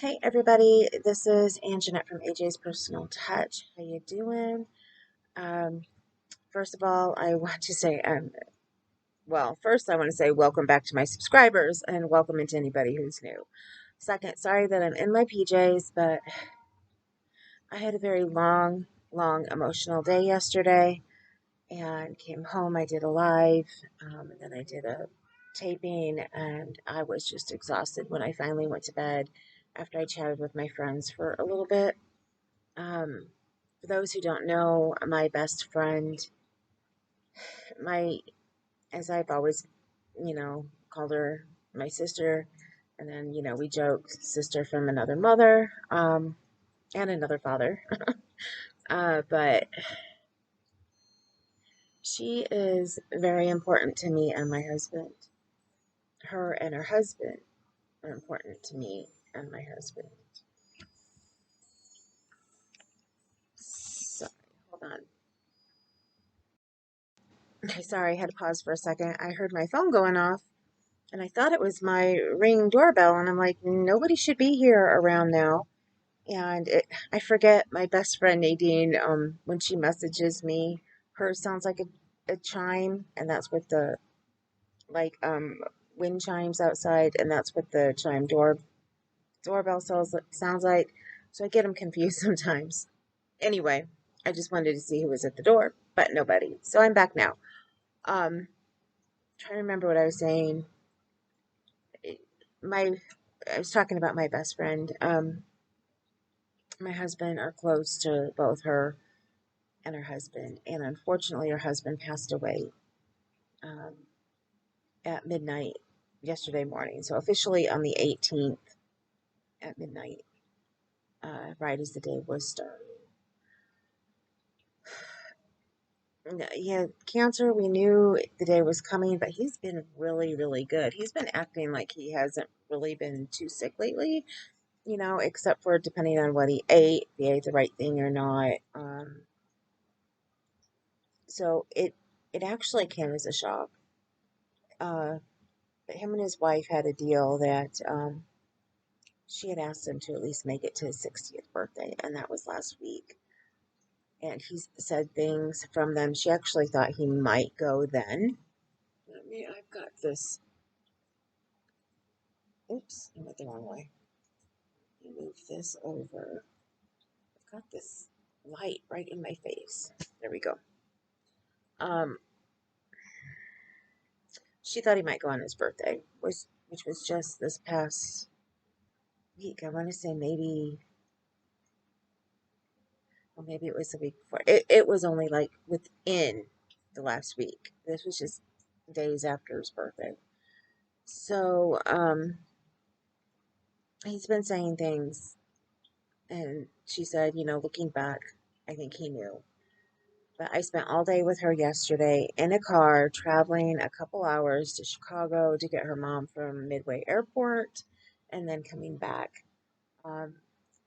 Hey everybody, this is Anjanette from AJ's Personal Touch. How you doing? Um, First of all, I want to say, first I want to say welcome back to my subscribers and welcome into anybody who's new. Second, sorry that I'm in my PJs, but I had a very long emotional day yesterday and came home. I did a live, and then I did a taping, and I was just exhausted when I finally went to bed after I chatted with my friends for a little bit. Um, for those who don't know, my best friend, my, as I've always, called her my sister, and then, we joke, sister from another mother, and another father. But she is very important to me and my husband. Her and her husband are important to me and my husband. So, hold on. Okay, sorry, I had to pause for a second. I heard my phone going off. And I thought it was my Ring doorbell, and I'm like, nobody should be here around now. And I forget my best friend Nadine, when she messages me, hers sounds like a chime, and that's what the like wind chimes outside, and that's what the chime doorbell sounds like. So I get them confused sometimes. Anyway, I just wanted to see who was at the door, but nobody. So I'm back now. Trying to remember what I was saying. My I was talking about my best friend. My husband are close to both her and her husband, and unfortunately, her husband passed away um, at midnight yesterday morning. So officially on the 18th at midnight, right as the day was starting. He had cancer. We knew the day was coming, but he's been really good. He's been acting like he hasn't really been too sick lately, except for depending on what he ate, if he ate the right thing or not. So it actually came as a shock. Uh, but him and his wife had a deal that she had asked him to at least make it to his 60th birthday, and that was last week. And he said things from them. She actually thought he might go then. I've got this. Oops, I went the wrong way. Let me move this over. I've got this light right in my face. There we go. Um, she thought he might go on his birthday, which was just this past week. I want to say maybe it was the week before. It was only like within the last week. This was just days after his birthday. So, he's been saying things, and she said, looking back, I think he knew. But I spent all day with her yesterday in a car, traveling a couple hours to Chicago to get her mom from Midway Airport, and then coming back. Um,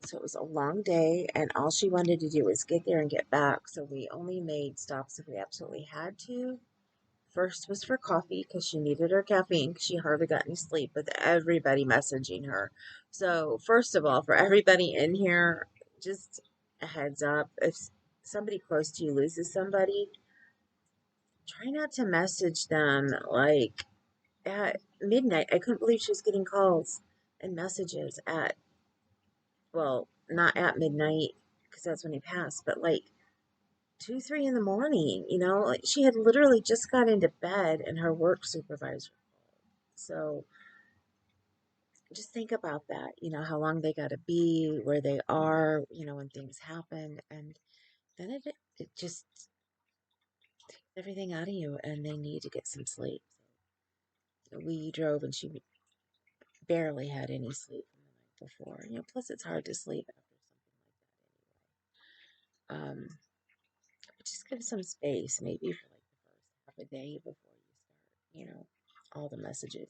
so it was a long day, and all she wanted to do was get there and get back. So we only made stops if we absolutely had to. First was for coffee because she needed her caffeine because she hardly got any sleep with everybody messaging her. So, first of all, for everybody in here, just a heads up, if somebody close to you loses somebody, try not to message them like at midnight. I couldn't believe she was getting calls and messages at, well, not at midnight because that's when he passed, but like 2, 3 in the morning, like she had literally just got into bed and her work supervisor. So just think about that, how long they got to be, where they are, when things happen. And then it just takes everything out of you and they need to get some sleep. We drove and she barely had any sleep from the night before. Plus it's hard to sleep after something like that anyway. But just give some space, maybe for like the first half a day before you start, all the messages.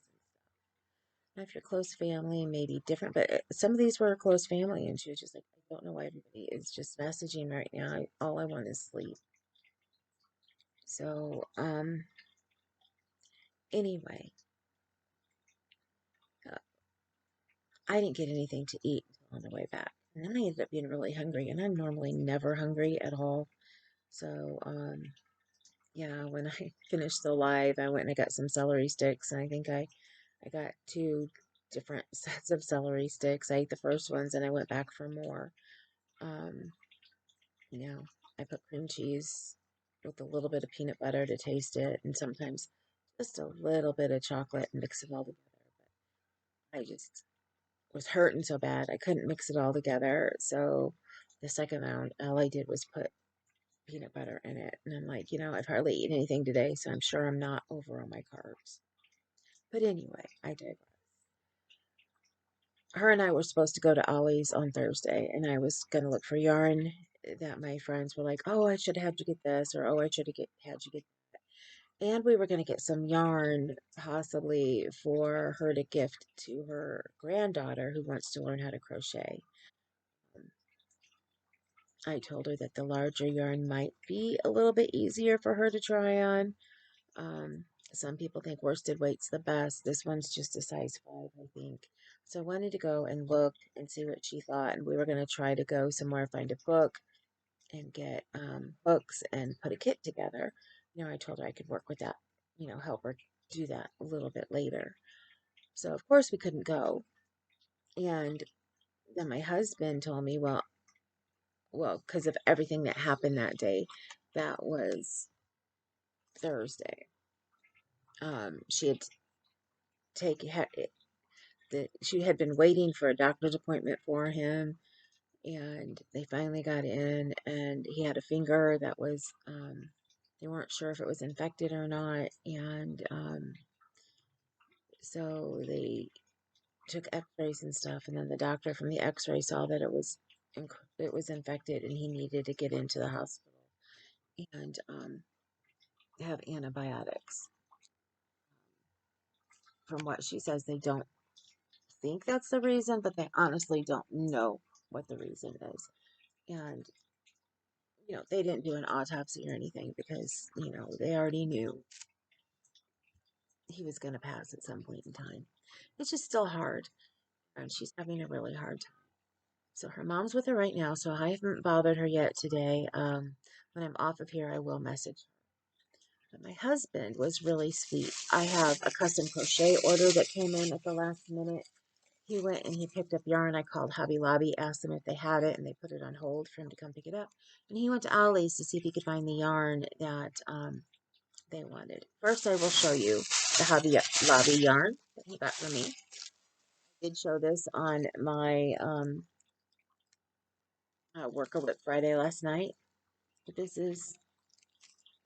Now, if you're close family, maybe different, but some of these were close family, and she was just like, I don't know why everybody is just messaging right now. All I want is sleep. So, anyway, uh, I didn't get anything to eat on the way back. And then I ended up being really hungry, and I'm normally never hungry at all. So, yeah, when I finished the live, I went and I got some celery sticks, and I got two different sets of celery sticks. I ate the first ones, and I went back for more. Um, you know, I put cream cheese with a little bit of peanut butter to taste it, and sometimes just a little bit of chocolate and mix it all together. But I just was hurting so bad I couldn't mix it all together. So the second round, all I did was put peanut butter in it. And I'm like, I've hardly eaten anything today, so I'm sure I'm not over on my carbs. But anyway, I digress. Her and I were supposed to go to Ollie's on Thursday, and I was going to look for yarn that my friends were like, oh, I should have had you get this, or oh, I should have had you get that. And we were going to get some yarn possibly for her to gift to her granddaughter who wants to learn how to crochet. I told her that the larger yarn might be a little bit easier for her to try on. Um, some people think worsted weight's the best. This one's just a size 5, I think. So I wanted to go and look and see what she thought. And we were going to try to go somewhere, find a book, and get books and put a kit together. I told her I could work with that, help her do that a little bit later. So, of course, we couldn't go. And then my husband told me, well, because of everything that happened that day, that was Thursday. She had taken that she had been waiting for a doctor's appointment for him, and they finally got in, and he had a finger that was they weren't sure if it was infected or not, and so they took X-rays and stuff, and then the doctor from the X-ray saw that it was infected, and he needed to get into the hospital and have antibiotics. From what she says, they don't think that's the reason, but they honestly don't know what the reason is. And, they didn't do an autopsy or anything because, they already knew he was going to pass at some point in time. It's just still hard, and she's having a really hard time. So her mom's with her right now, so I haven't bothered her yet today. When I'm off of here, I will message her. But my husband was really sweet. I have a custom crochet order that came in at the last minute. He went and he picked up yarn. I called Hobby Lobby, asked them if they had it, and they put it on hold for him to come pick it up. And he went to Ollie's to see if he could find the yarn that they wanted. First, I will show you the Hobby Lobby yarn that he got for me. I did show this on my Worker Whip Friday last night. But this is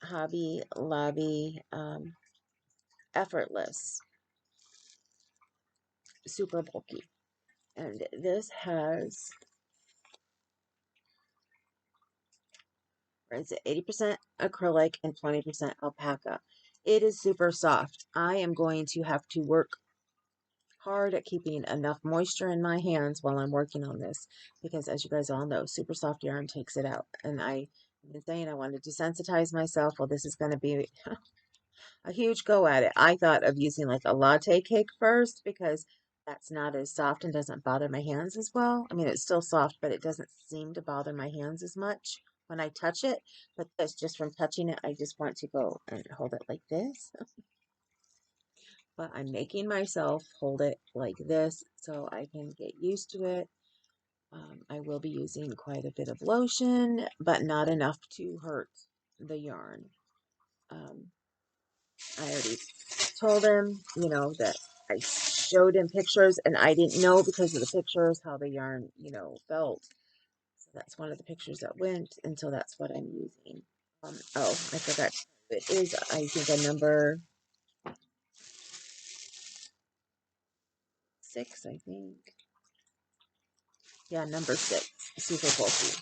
Hobby Lobby Effortless, super bulky. And this has, it's 80% acrylic and 20% alpaca. It is super soft. I am going to have to work hard at keeping enough moisture in my hands while I'm working on this because, as you guys all know, super soft yarn takes it out. And I've been saying I wanted to desensitize myself. Well, this is going to be a huge go at it. I thought of using like a latte cake first because that's not as soft and doesn't bother my hands as well. I mean, it's still soft, but it doesn't seem to bother my hands as much when I touch it. But this, just from touching it, I just want to go and hold it like this. But I'm making myself hold it like this so I can get used to it. I will be using quite a bit of lotion, but not enough to hurt the yarn. Um, I already told him, that I showed him pictures and I didn't know because of the pictures how the yarn, felt. So that's one of the pictures that went, and so that's what I'm using. Oh, I forgot. It is, I think, a number 6, I think. Yeah, number 6, super bulky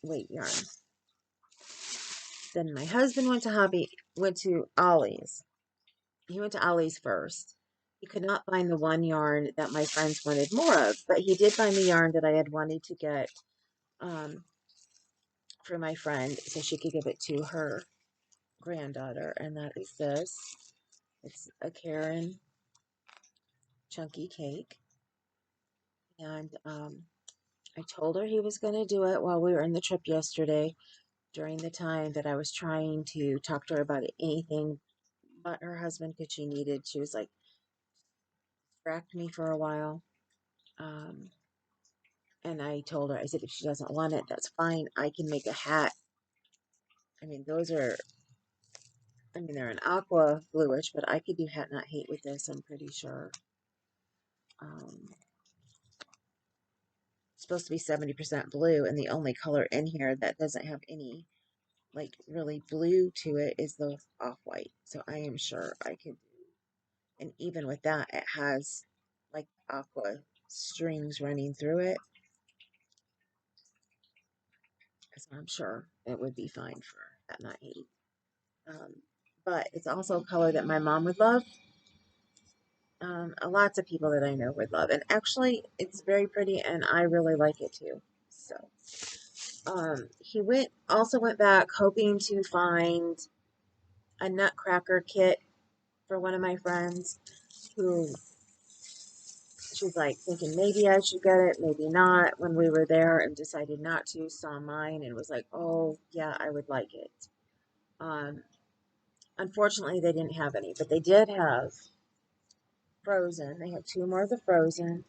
weight yarn. Then my husband went to Ollie's. He went to Ollie's first. He could not find the one yarn that my friends wanted more of, but he did find the yarn that I had wanted to get um, for my friend so she could give it to her granddaughter, and that is this. It's a Karen chunky cake. And I told her he was going to do it while we were in the trip yesterday during the time that I was trying to talk to her about anything but her husband because she needed. She was like, distract me for a while. Um, and I told her, I said, if she doesn't want it, that's fine. I can make a hat. I mean, they're an aqua bluish, but I could do hat not hate with this, I'm pretty sure. Um, it's supposed to be 70% blue, and the only color in here that doesn't have any, like, really blue to it is the off-white. So I am sure I could do, and even with that, it has, like, aqua strings running through it. So I'm sure it would be fine for hat not hate. Um, but it's also a color that my mom would love. Lots of people that I know would love. And actually, it's very pretty, and I really like it too. So, he went back hoping to find a nutcracker kit for one of my friends who she's like thinking maybe I should get it, maybe not. When we were there and decided not to, saw mine and was like, oh, yeah, I would like it. Um, Unfortunately, they didn't have any, but they did have Frozen. They had two more of the Frozen.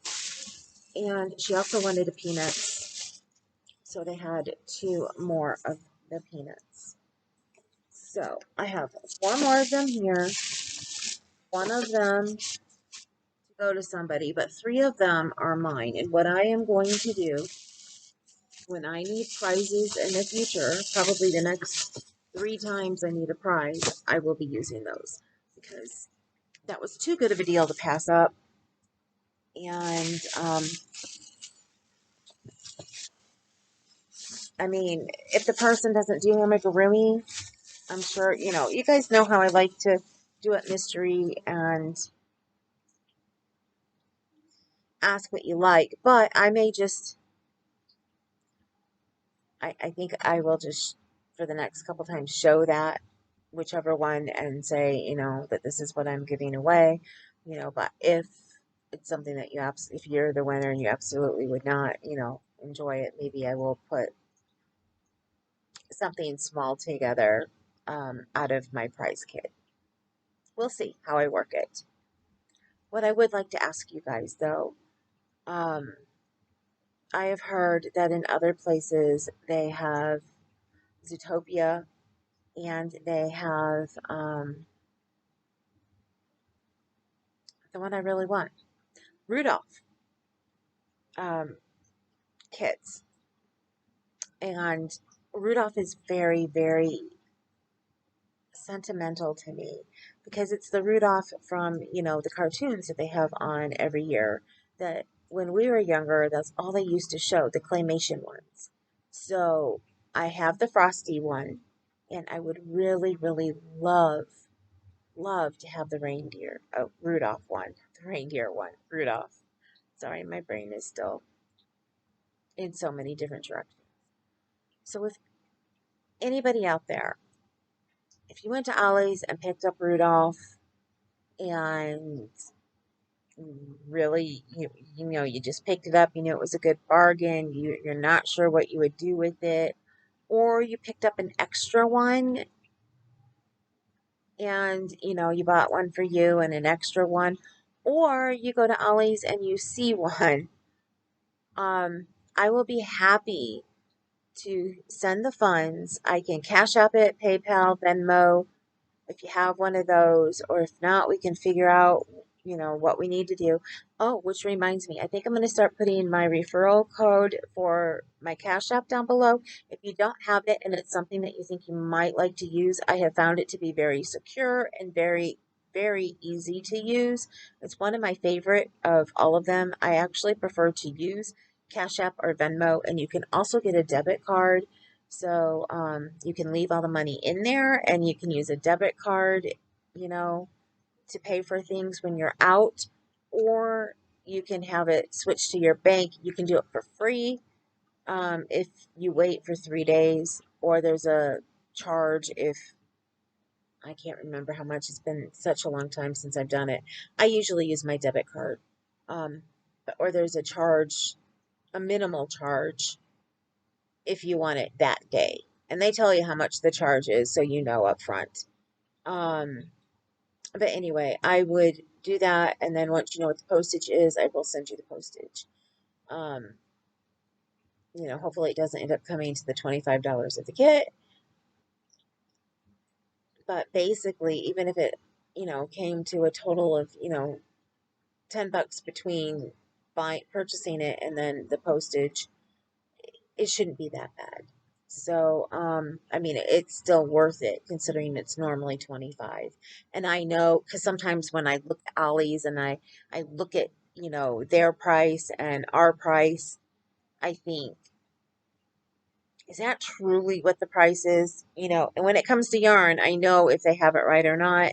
And she also wanted a peanuts. So they had two more of the peanuts. So I have four more of them here. One of them to go to somebody, but three of them are mine. And what I am going to do when I need prizes in the future, probably the next 3 times I need a prize, I will be using those because that was too good of a deal to pass up. And I mean, if the person doesn't do amigurumi, I'm sure, you guys know how I like to do it mystery and ask what you like, but I may just, I think I will just, for the next couple times, show that whichever one and say, that this is what I'm giving away, but if it's something that if you're the winner and you absolutely would not, enjoy it, maybe I will put something small together out of my prize kit. We'll see how I work it. What I would like to ask you guys, though, um, I have heard that in other places they have Zootopia and they have the one I really want, Rudolph um, kits. And Rudolph is very, very sentimental to me because it's the Rudolph from, the cartoons that they have on every year. That when we were younger, that's all they used to show, the claymation ones. So I have the Frosty one, and I would really, really love to have the reindeer, Rudolph one, the reindeer one, Rudolph. Sorry, my brain is still in so many different directions. So if anybody out there, if you went to Ollie's and picked up Rudolph and really you just picked it up, it was a good bargain, you're not sure what you would do with it, or you picked up an extra one and you bought one for you and an extra one, or you go to Ollie's and you see one, I will be happy to send the funds. I can Cash App it, PayPal, Venmo, if you have one of those, or if not, we can figure out, what we need to do. Oh, which reminds me, I think I'm going to start putting my referral code for my Cash App down below. If you don't have it and it's something that you think you might like to use, I have found it to be very secure and very, very easy to use. It's one of my favorite of all of them. I actually prefer to use Cash App or Venmo, and you can also get a debit card. So you can leave all the money in there and you can use a debit card, you know, to pay for things when you're out, or you can have it switched to your bank. You can do it for free if you wait for 3 days, or there's a charge if I can't remember how much. It's been such a long time since I've done it. I usually use my debit card. Um, or there's a charge, a minimal charge if you want it that day. And they tell you how much the charge is so you know up front. Um, but anyway, I would do that, and then once you know what the postage is, I will send you the postage. Um, hopefully it doesn't end up coming to the $25 of the kit, but basically, even if it, came to a total of, $10 between purchasing it and then the postage, it shouldn't be that bad. So, I mean, it's still worth it considering it's normally 25. And I know because sometimes when I look at Ollie's and I look at, their price and our price, I think, is that truly what the price is? And when it comes to yarn, I know if they have it right or not.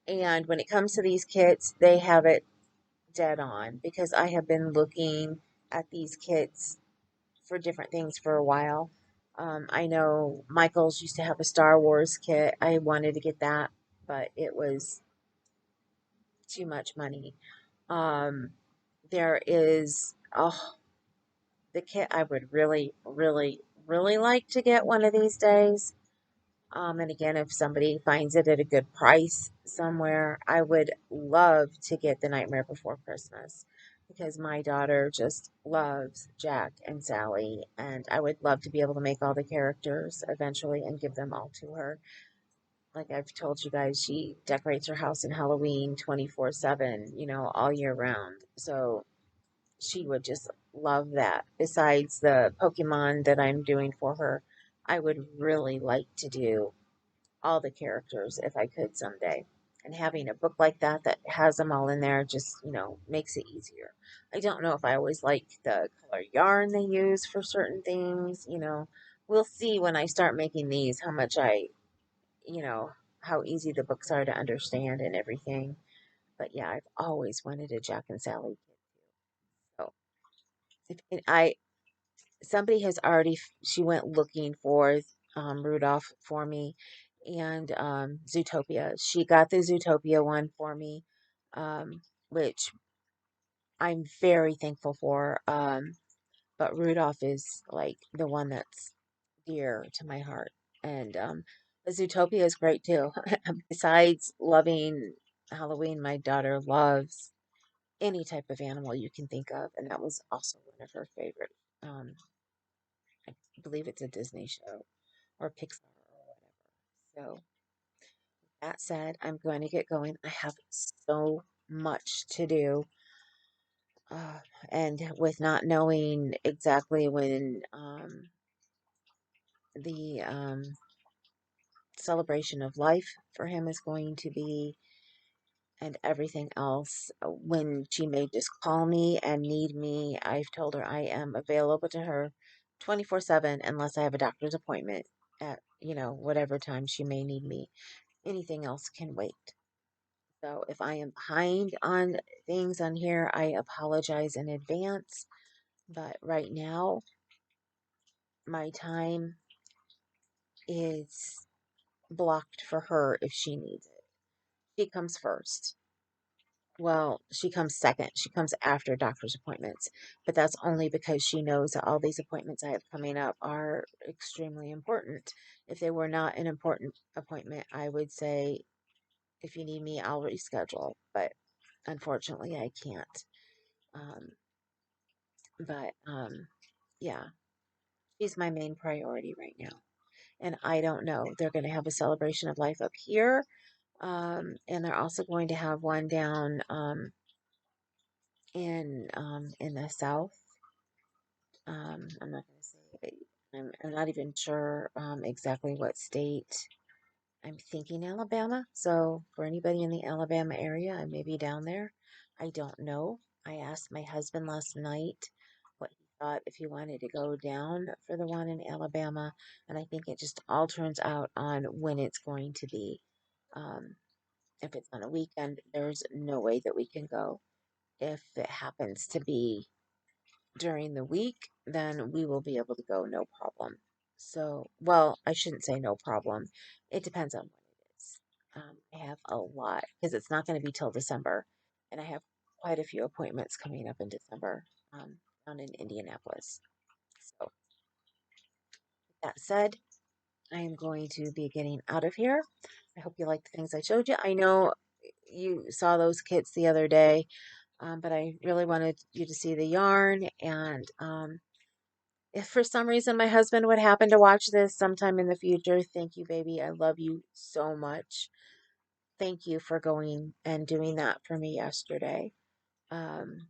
And when it comes to these kits, they have it dead on because I have been looking at these kits for different things for a while. I know Michael's used to have a Star Wars kit. I wanted to get that, but it was too much money. Um, there is, oh, the kit I would really, really, really like to get one of these days. And again, if somebody finds it at a good price somewhere, I would love to get The Nightmare Before Christmas because my daughter just loves Jack and Sally, and I would love to be able to make all the characters eventually and give them all to her. Like I've told you guys, she decorates her house in Halloween 24/7, all year round. So she would just love that. Besides the Pokemon that I'm doing for her, I would really like to do all the characters if I could someday. And having a book like that that has them all in there just, makes it easier. I don't know if I always like the color yarn they use for certain things. We'll see when I start making these how much you know, how easy the books are to understand and everything. But yeah, I've always wanted a Jack and Sally kit. So if I somebody has already she went looking for Rudolph for me and Zootopia. She got the Zootopia one for me, which I'm very thankful for. But Rudolph is like the one that's dear to my heart. And the Zootopia is great too. Besides loving Halloween, my daughter loves any type of animal you can think of, and that was also one of her favorite. Um, I believe it's a Disney show or Pixar or whatever. So that said, I'm going to get going. I have so much to do. Uh, and with not knowing exactly when the celebration of life for him is going to be and everything else, when she may just call me and need me, I've told her I am available to her 24/7 unless I have a doctor's appointment at, whatever time she may need me. Anything else can wait. So if I am behind on things on here, I apologize in advance. But right now, my time is blocked for her if she needs it. She comes first. Well, she comes second. She comes after doctor's appointments. But that's only because she knows that all these appointments I have coming up are extremely important. If they were not an important appointment, I would say, if you need me, I'll reschedule. But unfortunately, I can't. Um, but yeah, she's my main priority right now. And I don't know. They're going to have a celebration of life up here. And they're also going to have one down in the south. I'm not going to say. I'm not even sure exactly what state. I'm thinking Alabama. So for anybody in the Alabama area, I may be down there. I don't know. I asked my husband last night what he thought if he wanted to go down for the one in Alabama, and I think it just all turns out on when it's going to be. Um, if it's on a weekend, there's no way that we can go. If it happens to be during the week, then we will be able to go no problem. So, well, I shouldn't say no problem. It depends on when it is. I have a lot because it's not going to be till December, and I have quite a few appointments coming up in December down in Indianapolis. So, that said, I am going to be getting out of here. I hope you like the things I showed you. I know you saw those kits the other day, but I really wanted you to see the yarn. And if for some reason my husband would happen to watch this sometime in the future, thank you, baby. I love you so much. Thank you for going and doing that for me yesterday. Um,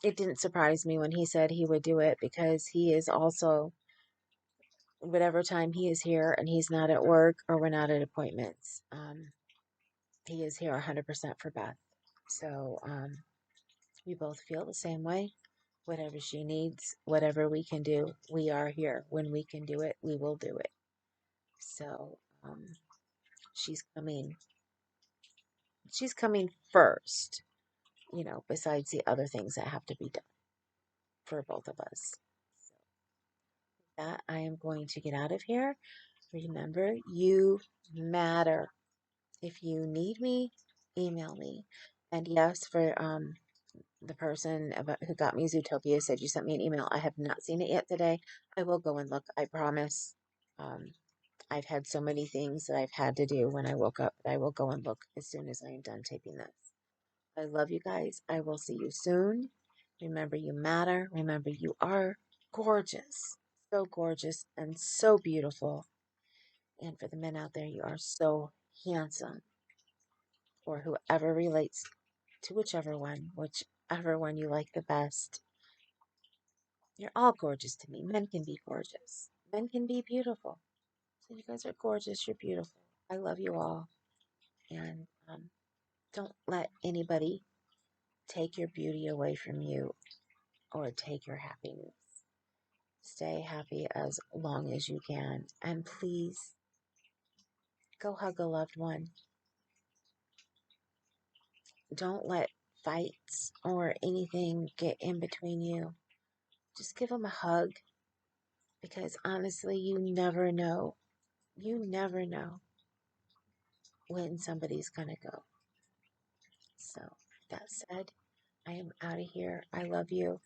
it didn't surprise me when he said he would do it because he is also, whatever time he is here and he's not at work or we're not at appointments, he is here 100% for Beth. So we both feel the same way. Whatever she needs, whatever we can do, we are here. When we can do it, we will do it. So she's coming. She's coming first, besides the other things that have to be done for both of us. So that I am going to get out of here. Remember, you matter. If you need me, email me. And yes, for the person who got me Zootopia said you sent me an email. I have not seen it yet today. I will go and look. I promise. Um, I've had so many things that I've had to do when I woke up that I will go and look as soon as I am done taping this. I love you guys. I will see you soon. Remember, you matter. Remember, you are gorgeous. So gorgeous and so beautiful. And for the men out there, you are so handsome. Or whoever relates to whichever one you like the best. You're all gorgeous to me. Men can be gorgeous. Men can be beautiful. So you guys are gorgeous. You're beautiful. I love you all. And don't let anybody take your beauty away from you or take your happiness. Stay happy as long as you can. And please go hug a loved one. Don't let fights or anything get in between you. Just give them a hug because honestly, you never know. You never know when somebody's going to go. So, that said, I am out of here. I love you,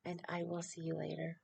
and I will see you later.